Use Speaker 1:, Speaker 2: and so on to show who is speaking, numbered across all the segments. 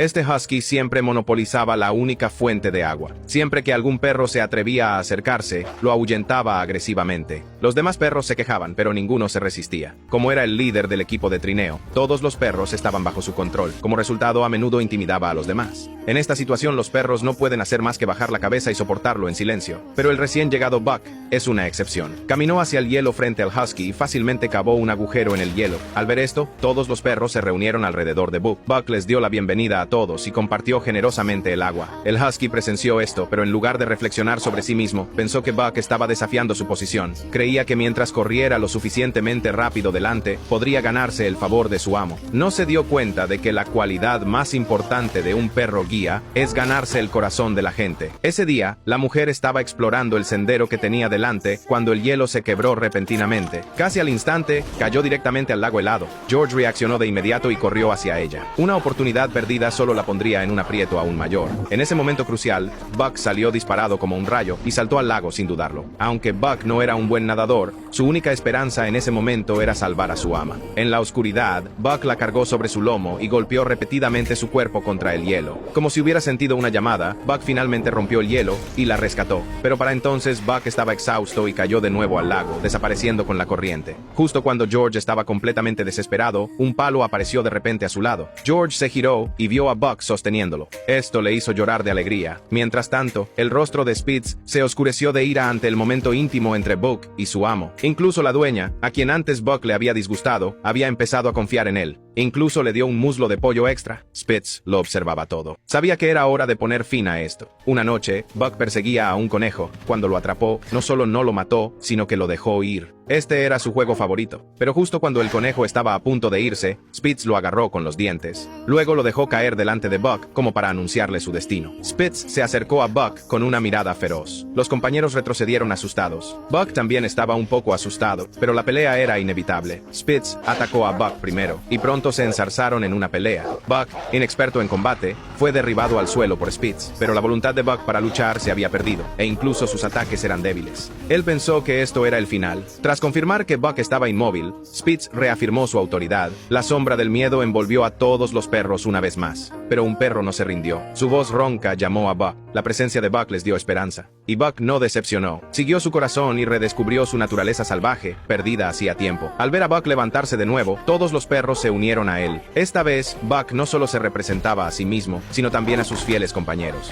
Speaker 1: Este husky siempre monopolizaba la única fuente de agua. Siempre que algún perro se atrevía a acercarse, lo ahuyentaba agresivamente. Los demás perros se quejaban, pero ninguno se resistía. Como era el líder del equipo de trineo, todos los perros estaban bajo su control. Como resultado, a menudo intimidaba a los demás. En esta situación, los perros no pueden hacer más que bajar la cabeza y soportarlo en silencio. Pero el recién llegado Buck es una excepción. Caminó hacia el hielo frente al husky y fácilmente cavó un agujero en el hielo. Al ver esto, todos los perros se reunieron alrededor de Buck. Buck les dio la bienvenida a todos y compartió generosamente el agua. El husky presenció esto, pero en lugar de reflexionar sobre sí mismo, pensó que Buck estaba desafiando su posición. Creía que mientras corriera lo suficientemente rápido delante, podría ganarse el favor de su amo. No se dio cuenta de que la cualidad más importante de un perro guía es ganarse el corazón de la gente. Ese día, la mujer estaba explorando el sendero que tenía delante cuando el hielo se quebró repentinamente. Casi al instante, cayó directamente al lago helado. George reaccionó de inmediato y corrió hacia ella. Una oportunidad perdida solo la pondría en un aprieto aún mayor. En ese momento crucial, Buck salió disparado como un rayo y saltó al lago sin dudarlo. Aunque Buck no era un buen nadador, su única esperanza en ese momento era salvar a su ama. En la oscuridad, Buck la cargó sobre su lomo y golpeó repetidamente su cuerpo contra el hielo. Como si hubiera sentido una llamada, Buck finalmente rompió el hielo y la rescató. Pero para entonces Buck estaba exhausto y cayó de nuevo al lago, desapareciendo con la corriente. Justo cuando George estaba completamente desesperado, un palo apareció de repente a su lado. George se giró y vio a Buck sosteniéndolo. Esto le hizo llorar de alegría. Mientras tanto, el rostro de Spitz se oscureció de ira ante el momento íntimo entre Buck y su amo. Incluso la dueña, a quien antes Buck le había disgustado, había empezado a confiar en él. Incluso le dio un muslo de pollo extra. Spitz lo observaba todo. Sabía que era hora de poner fin a esto. Una noche, Buck perseguía a un conejo. Cuando lo atrapó, no solo no lo mató, sino que lo dejó ir. Este era su juego favorito. Pero justo cuando el conejo estaba a punto de irse, Spitz lo agarró con los dientes. Luego lo dejó caer delante de Buck como para anunciarle su destino. Spitz se acercó a Buck con una mirada feroz. Los compañeros retrocedieron asustados. Buck también estaba un poco asustado, pero la pelea era inevitable. Spitz atacó a Buck primero, y pronto se enzarzaron en una pelea. Buck, inexperto en combate, fue derribado al suelo por Spitz, pero la voluntad de Buck para luchar se había perdido, e incluso sus ataques eran débiles. Él pensó que esto era el final. Tras confirmar que Buck estaba inmóvil, Spitz reafirmó su autoridad. La sombra del miedo envolvió a todos los perros una vez más. Pero un perro no se rindió. Su voz ronca llamó a Buck. La presencia de Buck les dio esperanza. Y Buck no decepcionó. Siguió su corazón y redescubrió su naturaleza salvaje, perdida hacía tiempo. Al ver a Buck levantarse de nuevo, todos los perros se unieron a él. Esta vez, Buck no solo se representaba a sí mismo, sino también a sus fieles compañeros.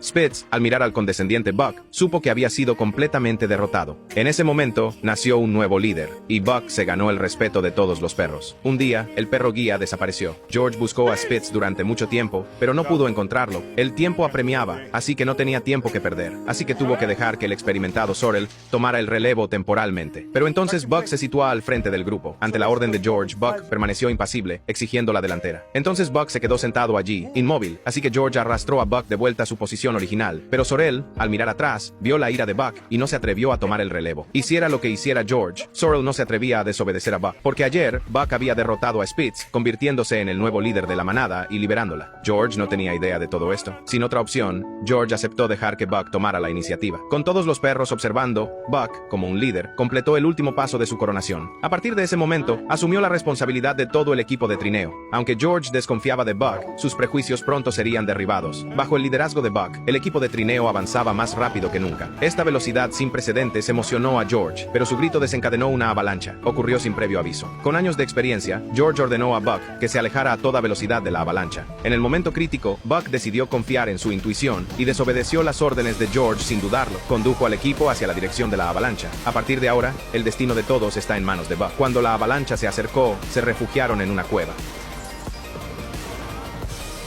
Speaker 1: Spitz, al mirar al condescendiente Buck, supo que había sido completamente derrotado. En ese momento, nació un nuevo líder, y Buck se ganó el respeto de todos los perros. Un día, el perro guía desapareció. George buscó a Spitz durante mucho tiempo, pero no pudo encontrarlo. El tiempo apremiaba, así que no tenía tiempo que perder. Así que tuvo que dejar que el experimentado Sorrel tomara el relevo temporalmente. Pero entonces Buck se situó al frente del grupo. Ante la orden de George, Buck permaneció impasible, exigiendo la delantera. Entonces Buck se quedó sentado allí, inmóvil, así que George arrastró a Buck de vuelta a su posición original, pero Sorrel, al mirar atrás, vio la ira de Buck y no se atrevió a tomar el relevo. Hiciera lo que hiciera George, Sorrel no se atrevía a desobedecer a Buck, porque ayer Buck había derrotado a Spitz, convirtiéndose en el nuevo líder de la manada y liberándola. George no tenía idea de todo esto. Sin otra opción, George aceptó dejar que Buck tomara la iniciativa. Con todos los perros observando, Buck, como un líder, completó el último paso de su coronación. A partir de ese momento, asumió la responsabilidad de todo el equipo de trineo. Aunque George desconfiaba de Buck, sus prejuicios pronto serían derribados. Bajo el liderazgo de Buck, el equipo de trineo avanzaba más rápido que nunca. Esta velocidad sin precedentes emocionó a George, pero su grito desencadenó una avalancha. Ocurrió sin previo aviso. Con años de experiencia, George ordenó a Buck que se alejara a toda velocidad de la avalancha. En el momento crítico, Buck decidió confiar en su intuición y desobedeció las órdenes de George sin dudarlo. Condujo al equipo hacia la dirección de la avalancha. A partir de ahora, el destino de todos está en manos de Buck. Cuando la avalancha se acercó, se refugiaron en una cueva.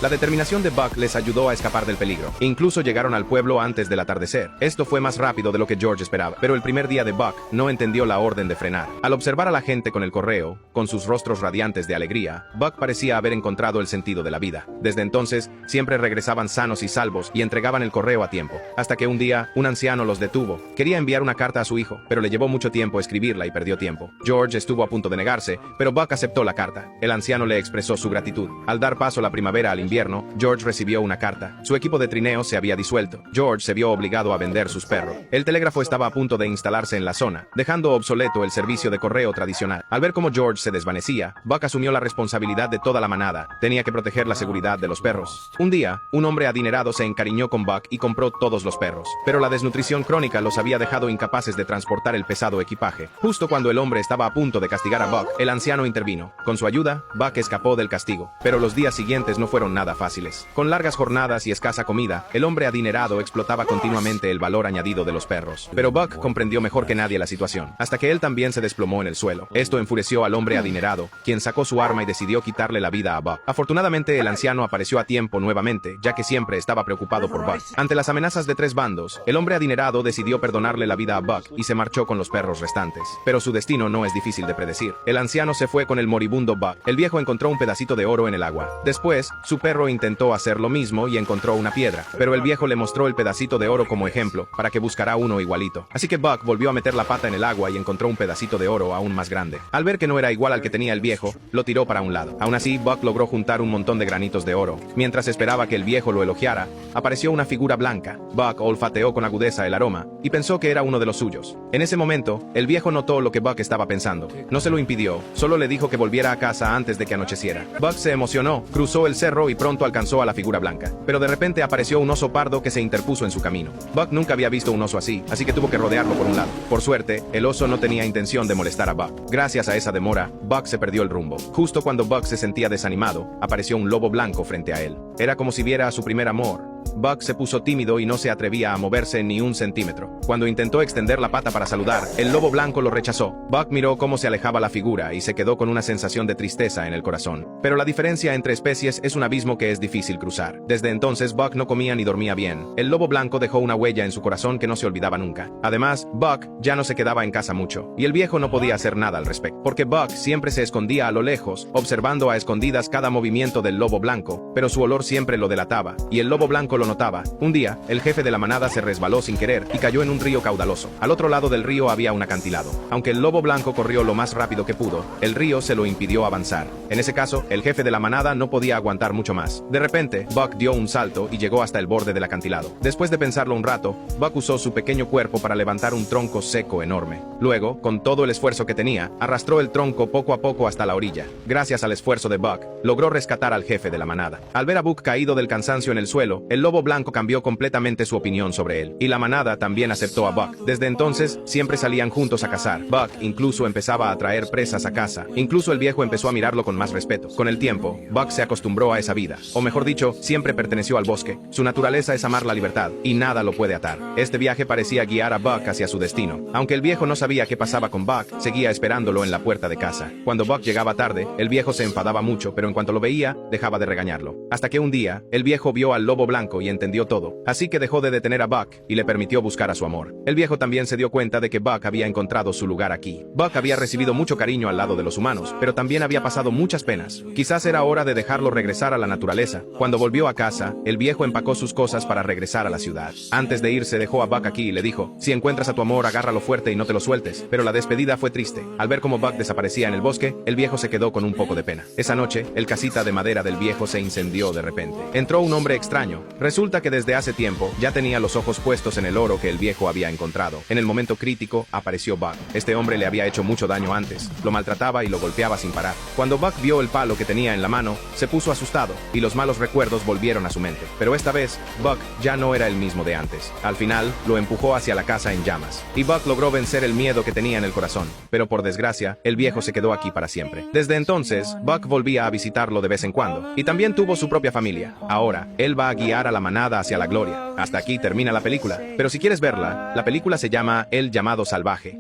Speaker 1: La determinación de Buck les ayudó a escapar del peligro. Incluso llegaron al pueblo antes del atardecer. Esto fue más rápido de lo que George esperaba, pero el primer día de Buck no entendió la orden de frenar. Al observar a la gente con el correo, con sus rostros radiantes de alegría, Buck parecía haber encontrado el sentido de la vida. Desde entonces, siempre regresaban sanos y salvos y entregaban el correo a tiempo. Hasta que un día, un anciano los detuvo. Quería enviar una carta a su hijo, pero le llevó mucho tiempo escribirla y perdió tiempo. George estuvo a punto de negarse, pero Buck aceptó la carta. El anciano le expresó su gratitud. Al dar paso a la primavera al invierno, invierno, George recibió una carta. Su equipo de trineo se había disuelto. George se vio obligado a vender sus perros. El telégrafo estaba a punto de instalarse en la zona, dejando obsoleto el servicio de correo tradicional. Al ver cómo George se desvanecía, Buck asumió la responsabilidad de toda la manada. Tenía que proteger la seguridad de los perros. Un día, un hombre adinerado se encariñó con Buck y compró todos los perros. Pero la desnutrición crónica los había dejado incapaces de transportar el pesado equipaje. Justo cuando el hombre estaba a punto de castigar a Buck, el anciano intervino. Con su ayuda, Buck escapó del castigo. Pero los días siguientes no fueron nada fáciles. Con largas jornadas y escasa comida, el hombre adinerado explotaba continuamente el valor añadido de los perros. Pero Buck comprendió mejor que nadie la situación, hasta que él también se desplomó en el suelo. Esto enfureció al hombre adinerado, quien sacó su arma y decidió quitarle la vida a Buck. Afortunadamente, el anciano apareció a tiempo nuevamente, ya que siempre estaba preocupado por Buck. Ante las amenazas de 3 bandos, el hombre adinerado decidió perdonarle la vida a Buck y se marchó con los perros restantes. Pero su destino no es difícil de predecir. El anciano se fue con el moribundo Buck. El viejo encontró un pedacito de oro en el agua. Después, su perro intentó hacer lo mismo y encontró una piedra, pero el viejo le mostró el pedacito de oro como ejemplo, para que buscara uno igualito. Así que Buck volvió a meter la pata en el agua y encontró un pedacito de oro aún más grande. Al ver que no era igual al que tenía el viejo, lo tiró para un lado. Aún así, Buck logró juntar un montón de granitos de oro. Mientras esperaba que el viejo lo elogiara, apareció una figura blanca. Buck olfateó con agudeza el aroma y pensó que era uno de los suyos. En ese momento, el viejo notó lo que Buck estaba pensando. No se lo impidió, solo le dijo que volviera a casa antes de que anocheciera. Buck se emocionó, cruzó el cerro y pronto alcanzó a la figura blanca. Pero de repente apareció un oso pardo que se interpuso en su camino. Buck nunca había visto un oso así que tuvo que rodearlo por un lado. Por suerte, el oso no tenía intención de molestar a Buck. Gracias a esa demora, Buck se perdió el rumbo. Justo cuando Buck se sentía desanimado, apareció un lobo blanco frente a él. Era como si viera a su primer amor. Buck se puso tímido y no se atrevía a moverse ni un centímetro. Cuando intentó extender la pata para saludar, el lobo blanco lo rechazó. Buck miró cómo se alejaba la figura y se quedó con una sensación de tristeza en el corazón. Pero la diferencia entre especies es un abismo que es difícil cruzar. Desde entonces, Buck no comía ni dormía bien. El lobo blanco dejó una huella en su corazón que no se olvidaba nunca. Además, Buck ya no se quedaba en casa mucho, y el viejo no podía hacer nada al respecto, porque Buck siempre se escondía a lo lejos, observando a escondidas cada movimiento del lobo blanco, pero su olor siempre lo delataba, y el lobo blanco lo notaba. Un día, el jefe de la manada se resbaló sin querer y cayó en un río caudaloso. Al otro lado del río había un acantilado. Aunque el lobo blanco corrió lo más rápido que pudo, el río se lo impidió avanzar. En ese caso, el jefe de la manada no podía aguantar mucho más. De repente, Buck dio un salto y llegó hasta el borde del acantilado. Después de pensarlo un rato, Buck usó su pequeño cuerpo para levantar un tronco seco enorme. Luego, con todo el esfuerzo que tenía, arrastró el tronco poco a poco hasta la orilla. Gracias al esfuerzo de Buck, logró rescatar al jefe de la manada. Al ver a Buck caído del cansancio en el suelo, el lobo blanco cambió completamente su opinión sobre él, y la manada también aceptó a Buck. Desde entonces, siempre salían juntos a cazar. Buck incluso empezaba a traer presas a casa. Incluso el viejo empezó a mirarlo con más respeto. Con el tiempo, Buck se acostumbró a esa vida, o mejor dicho, siempre perteneció al bosque. Su naturaleza es amar la libertad, y nada lo puede atar. Este viaje parecía guiar a Buck hacia su destino. Aunque el viejo no sabía qué pasaba con Buck, seguía esperándolo en la puerta de casa. Cuando Buck llegaba tarde, el viejo se enfadaba mucho, pero en cuanto lo veía, dejaba de regañarlo. Hasta que un día, el viejo vio al lobo blanco y entendió todo. Así que dejó de detener a Buck y le permitió buscar a su amor. El viejo también se dio cuenta de que Buck había encontrado su lugar aquí. Buck había recibido mucho cariño al lado de los humanos, pero también había pasado muchas penas. Quizás era hora de dejarlo regresar a la naturaleza. Cuando volvió a casa, el viejo empacó sus cosas para regresar a la ciudad. Antes de irse, dejó a Buck aquí y le dijo: si encuentras a tu amor, agárralo fuerte y no te lo sueltes. Pero la despedida fue triste. Al ver cómo Buck desaparecía en el bosque, el viejo se quedó con un poco de pena. Esa noche, el casita de madera del viejo se incendió de repente. Entró un hombre extraño. Resulta que desde hace tiempo, ya tenía los ojos puestos en el oro que el viejo había encontrado. En el momento crítico, apareció Buck. Este hombre le había hecho mucho daño antes. Lo maltrataba y lo golpeaba sin parar. Cuando Buck vio el palo que tenía en la mano, se puso asustado, y los malos recuerdos volvieron a su mente. Pero esta vez, Buck ya no era el mismo de antes. Al final, lo empujó hacia la casa en llamas. Y Buck logró vencer el miedo que tenía en el corazón. Pero por desgracia, el viejo se quedó aquí para siempre. Desde entonces, Buck volvía a visitarlo de vez en cuando. Y también tuvo su propia familia. Ahora, él va a guiar a la manada hacia la gloria. Hasta aquí termina la película. Pero si quieres verla, la película se llama El llamado salvaje.